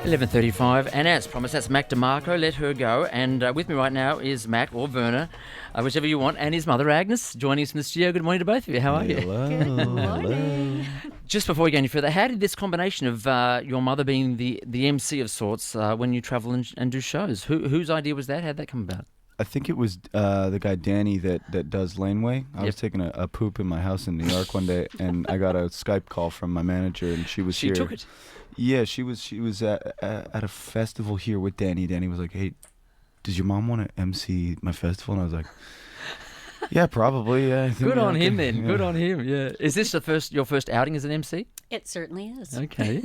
11:35, and as promised, that's Mac DeMarco. Let her go. And with me right now is Mac or Werner, whichever you want, and his mother Agnes, joining us from the studio. Good morning to both of you. How are you? Hello. Good morning. Just before we go any further, how did this combination of your mother being the MC of sorts when you travel and do shows? Whose idea was that? How did that come about? I think it was the guy Danny that does Laneway. I was taking a poop in my house in New York one day, and I got a Skype call from my manager, and she was here. She took it. Yeah, she was at a festival here with Danny. Danny was like, "Hey, does your mom want to MC my festival?" And I was like, "Yeah, probably. Yeah." I think Good on okay. him then. Yeah. Good on him. Yeah. Is this your first outing as an MC? It certainly is. Okay.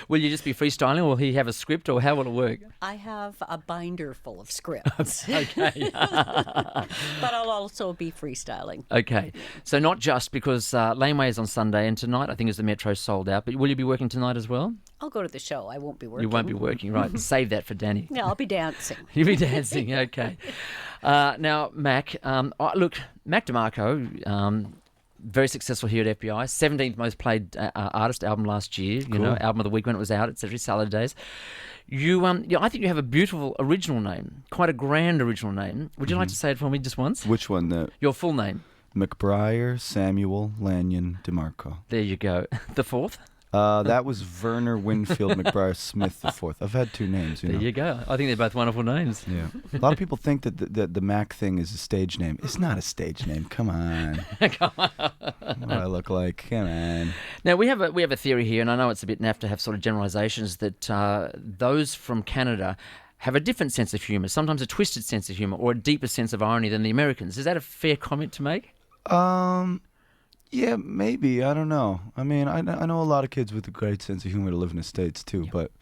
Will you just be freestyling, or will he have a script, or how will it work? I have a binder full of scripts, Okay. but I'll also be freestyling. Okay. So not just because Laneway is on Sunday, and tonight I think is the Metro sold out, but will you be working tonight as well? I'll go to the show. I won't be working. You won't be working, right? Save that for Danny. Yeah, I'll be dancing. You'll be dancing, okay. Now, Mac, look, Mac DeMarco, very successful here at FBI, 17th most played artist album last year, you know, album of the week when it was out, etc. Salad Days. I think you have a beautiful original name, quite a grand original name. Would you like to say it for me just once? Which one? Your full name. McBriar Samuel Lanyon DeMarco. There you go. The fourth? That was Werner Winfield McBriar Smith IV. I've had two names. There you go. I think they're both wonderful names. Yeah. A lot of people think that the Mac thing is a stage name. It's not a stage name. Come on. Come on. What do I look like? Come on. Now, we have a theory here, and I know it's a bit naff to have sort of generalisations, that those from Canada have a different sense of humour, sometimes a twisted sense of humour or a deeper sense of irony than the Americans. Is that a fair comment to make? Yeah, maybe. I don't know. I mean, I know a lot of kids with a great sense of humor that live in the States, too, but...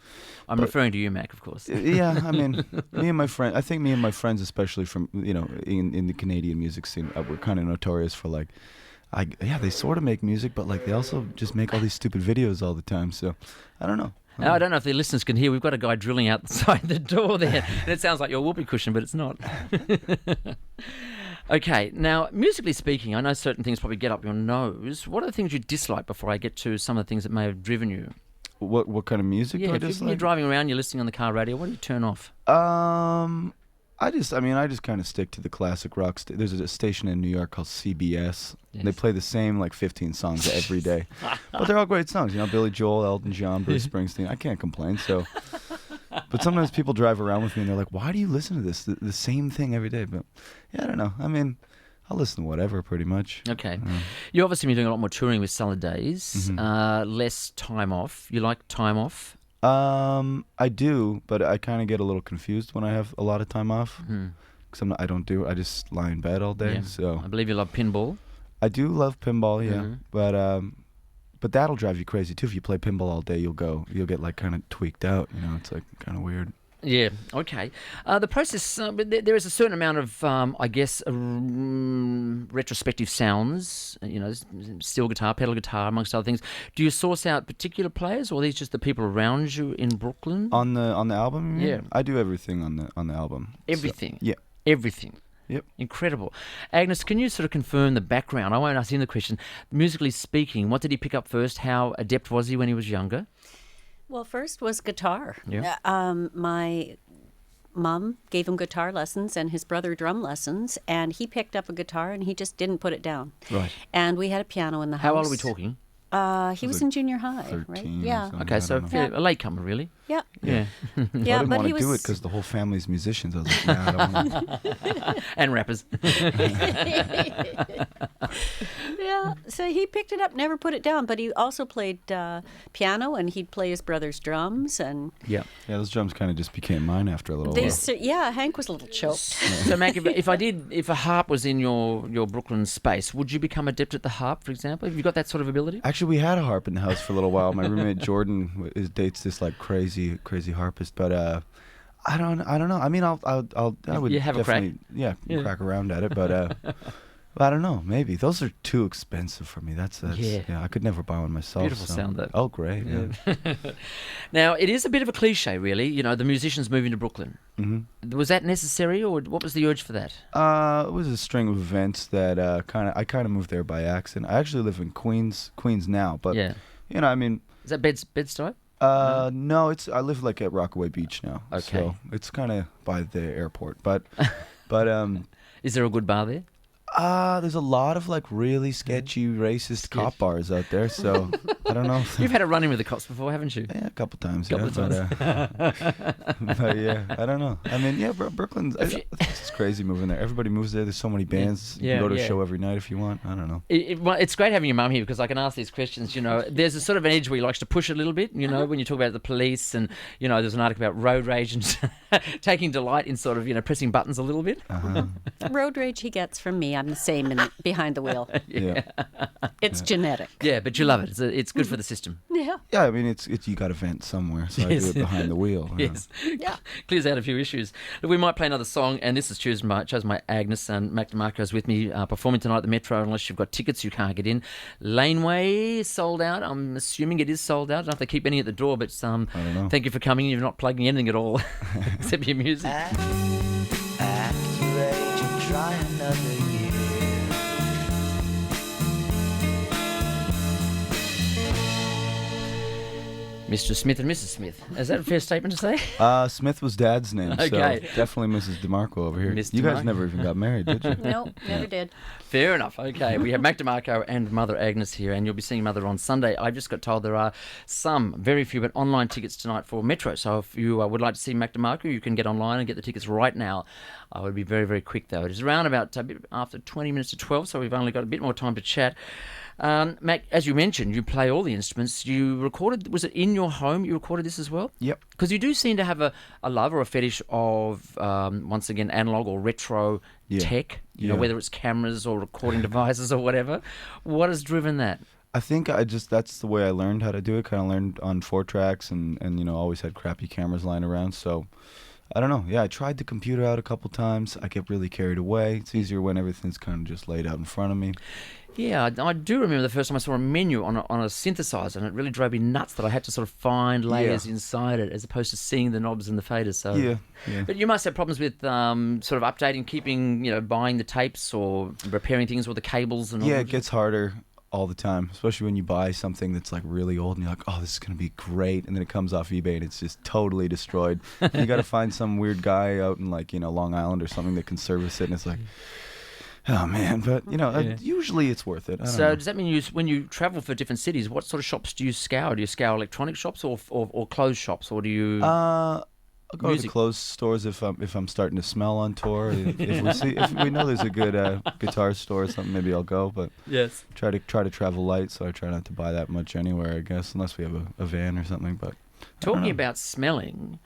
I'm referring to you, Mac, of course. Yeah, I me and my friends, especially from, in the Canadian music scene, we're kind of notorious for, like, they sort of make music, but, like, they also just make all these stupid videos all the time, so I don't know. I don't know if the listeners can hear. We've got a guy drilling outside the door there, and it sounds like your whoopee cushion, but it's not. Okay, now, musically speaking, I know certain things probably get up your nose. What are the things you dislike before I get to some of the things that may have driven you? What kind of music do I if dislike? you're driving around, you're listening on the car radio, what do you turn off? I just kind of stick to the classic rock. There's a station in New York called CBS. Yes. They play the same, 15 songs every day. But they're all great songs. Billy Joel, Elton John, Bruce Springsteen. I can't complain, so... But sometimes people drive around with me and they're like, why do you listen to this? The same thing every day. But, yeah, I don't know. I mean, I'll listen to whatever, pretty much. Okay. You've obviously been doing a lot more touring with Salad Days, less time off. You like time off? I do, but I kind of get a little confused when I have a lot of time off. Because I just lie in bed all day. Yeah. So I believe you love pinball. I do love pinball, yeah. But that'll drive you crazy too. If you play pinball all day, you'll get kind of tweaked out. It's like kind of weird. Yeah. Okay. The process. There is a certain amount of, I guess, retrospective sounds. Steel guitar, pedal guitar, amongst other things. Do you source out particular players, or are these just the people around you in Brooklyn? On the album? Yeah. I do everything on the album. Everything. So, yeah. Everything. Yep. Incredible. Agnes, can you sort of confirm the background? I won't ask him the question. Musically speaking, what did he pick up first? How adept was he when he was younger? Well, first was guitar. Yeah. My mom gave him guitar lessons and his brother drum lessons, and he picked up a guitar and he just didn't put it down. Right. And we had a piano in the house. How old are we talking? He was in junior high, 13 right? or Yeah. something. Okay, so Yeah. a latecomer, really? Yeah. Yeah. I Yeah, didn't but want he to do it was. because the whole family's musicians. I was like, nah, I don't want to. And rappers. Yeah, so he picked it up, never put it down, but he also played piano, and he'd play his brother's drums, and Yeah. Yeah, those drums kind of just became mine after a little while. Hank was a little choked. So, Mac, if a harp was in your Brooklyn space, would you become adept at the harp, for example? Have you got that sort of ability? Actually, we had a harp in the house for a little while. My roommate Jordan dates this crazy harpist, but I don't know. I mean, I would You have a crack? definitely crack around at it, but I don't know. Maybe those are too expensive for me. That's Yeah. I could never buy one myself. Beautiful sound, that. Oh, great. Yeah. Now, it is a bit of a cliche, really. The musicians moving to Brooklyn. Mm-hmm. Was that necessary, or what was the urge for that? It was a string of events that I kind of moved there by accident. I actually live in Queens now, but Yeah. I mean, Is that Bed-Stuy? No, I live like at Rockaway Beach now. Okay. So it's kind of by the airport, but Is there a good bar there? there's a lot of like really sketchy racist cop bars out there, so I don't know. You've had a run-in with the cops before, haven't you? Yeah, a couple times. Couple of times. But yeah, I don't know. I mean, yeah, Brooklyn's. I think it's crazy moving there. Everybody moves there. There's so many bands. You can go to a show every night if you want. I don't know. Well, it's great having your mum here because I can ask these questions. There's a sort of an edge where he likes to push a little bit. When you talk about the police, and there's an article about road rage and taking delight in sort of pressing buttons a little bit. Road rage he gets from me. I'm the same behind the wheel. Yeah. It's genetic. Yeah, but you love it. It's good for the system. Yeah. Yeah, I mean, it's you got to vent somewhere, so Yes. I do it behind the wheel. Yes. Yeah. Clears out a few issues. Look, we might play another song, and this is chosen by Agnes, and Mac DeMarco's with me performing tonight at the Metro. Unless you've got tickets, you can't get in. Laneway sold out. I'm assuming it is sold out. I don't know if they keep any at the door, but I don't know. thank you for coming. You're not plugging anything at all except your music. Act your age and try another year. Mr. Smith and Mrs. Smith. Is that a fair statement to say? Smith was Dad's name, Okay. so definitely Mrs. DeMarco over here. Miss You guys DeMarco. never even got married, did you? No, never did. Fair enough. Okay, we have Mac DeMarco and Mother Agnes here, and you'll be seeing Mother on Sunday. I just got told there are some, very few, but online tickets tonight for Metro. So if you would like to see Mac DeMarco, you can get online and get the tickets right now. I would be very, very quick, though. It is around about a bit after 20 minutes to 12, so we've only got a bit more time to chat. Mac, as you mentioned, you play all the instruments. You recorded, was it in your home you recorded this as well? Yep. Because you do seem to have a love or a fetish of, once again, analog or retro tech, Yeah. whether it's cameras or recording devices or whatever. What has driven that? I think that's the way I learned how to do it. Kind of learned on 4-tracks and always had crappy cameras lying around. So I don't know. Yeah, I tried the computer out a couple times. I get really carried away. It's easier when everything's kind of just laid out in front of me. Yeah, I do remember the first time I saw a menu on a synthesizer, and it really drove me nuts that I had to sort of find layers inside it as opposed to seeing the knobs and the faders. So Yeah. But you must have problems with sort of updating, keeping, buying the tapes or repairing things with the cables and all Yeah, that. it gets harder all the time, especially when you buy something that's like really old and you're like, oh, this is going to be great. And then it comes off eBay and it's just totally destroyed. You got to find some weird guy out in like, Long Island or something that can service it. And it's like, oh man, but usually it's worth it. I don't know. Does that mean when you travel for different cities, what sort of shops do you scour? Do you scour electronic shops or clothes shops, or do you? I'll go to the clothes stores if I'm starting to smell on tour. If we know there's a good guitar store or something, maybe I'll go. But Yes. try to travel light, so I try not to buy that much anywhere, I guess, unless we have a van or something. But Talking about smelling,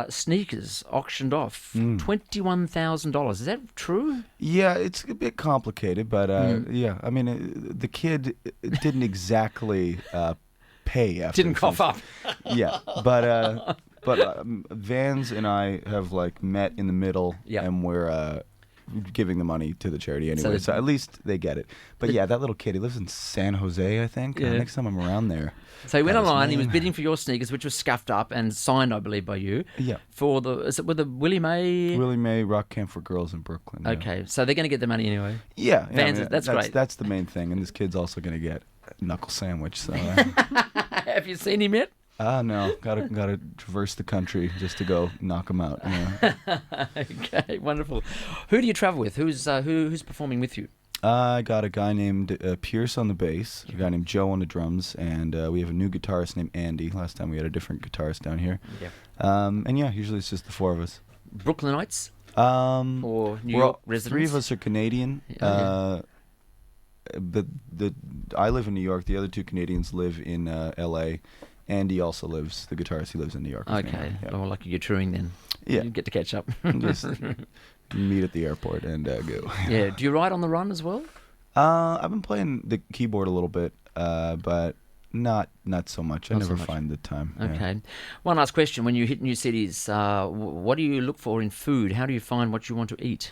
sneakers auctioned off $21,000. Is that true? yeah, it's a bit complicated, but yeah, I mean, the kid didn't exactly pay after. Didn't cough up. Yeah, but Vans and I have like met in the middle, and we're giving the money to the charity anyway, so at least they get it. But yeah, that little kid, he lives in San Jose, I think. Next time I'm around there. So he went Got his online. He was name. bidding for your sneakers, which was scuffed up and signed, I believe, by you. Yeah. For with the Willie Mae. Willie Mae Rock Camp for Girls in Brooklyn. Yeah. Okay, so they're going to get the money anyway. Yeah, Vans, I mean, that's great. That's the main thing, and this kid's also going to get a knuckle sandwich. So. Have you seen him yet? No, gotta traverse the country just to go knock him out. Okay, wonderful. Who do you travel with? Who's performing with you? I got a guy named Pierce on the bass, a guy named Joe on the drums, and we have a new guitarist named Andy. Last time we had a different guitarist down here. Yeah. And yeah, usually it's just the four of us. Brooklynites or New Well, York residents? 3 of us are Canadian. I live in New York. The other 2 Canadians live in L.A. Andy also lives. The guitarist, he lives in New York. with me Okay, now. Yeah. well, lucky you're touring then. Yeah. You get to catch up. Just meet at the airport and go. Yeah. Do you ride on the run as well? I've been playing the keyboard a little bit, but not so much. I Not so never much. find the time. Yeah. Okay. One last question. When you hit new cities, what do you look for in food? How do you find what you want to eat?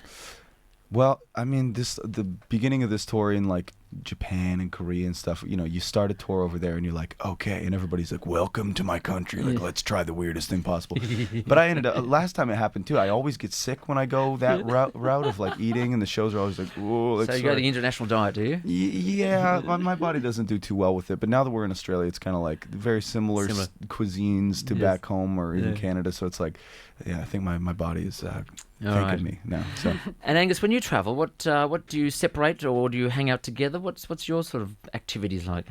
Well, I mean, the beginning of this tour in like Japan and Korea and stuff, you know, you start a tour over there and you're like, okay, and everybody's like, welcome to my country, like, let's try the weirdest thing possible. But I ended up, last time it happened too, I always get sick when I go that route of like eating, and the shows are always like, whoa. Like, so you go the international diet, do you? Yeah, my body doesn't do too well with it. But now that we're in Australia, it's kind of like very similar cuisines to back home or even Canada. So it's like, yeah, I think my body is thanking me now. So. And Angus, when you travel, what do you separate, or do you hang out together? What's your sort of activities like?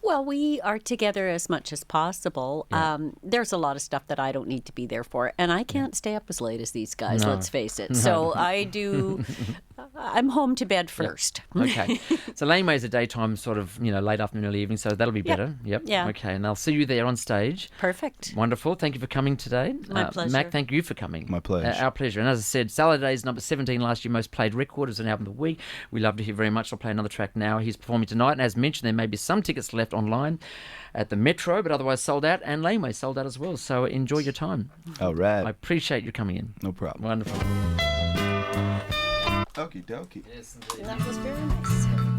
Well, we are together as much as possible. Yeah. There's a lot of stuff that I don't need to be there for, and I can't stay up as late as these guys, No. let's face it. So I do, I'm home to bed first. Okay. So Laneway is a daytime sort of, late afternoon, early evening, so that'll be better. Yep. Yeah. Okay, and I'll see you there on stage. Perfect. Wonderful. Thank you for coming today. My pleasure. Mac, thank you for coming. My pleasure. Our pleasure. And as I said, Salad Days number 17 last year, most played record as an album of the week. We love to hear very much. I'll play another track now. He's performing tonight, and as mentioned, there may be some tickets left online at the Metro, but otherwise sold out, and Laneway sold out as well. So enjoy your time. All right. I appreciate you coming in. No problem. Wonderful. Okie dokie. Yes, indeed. That was very nice.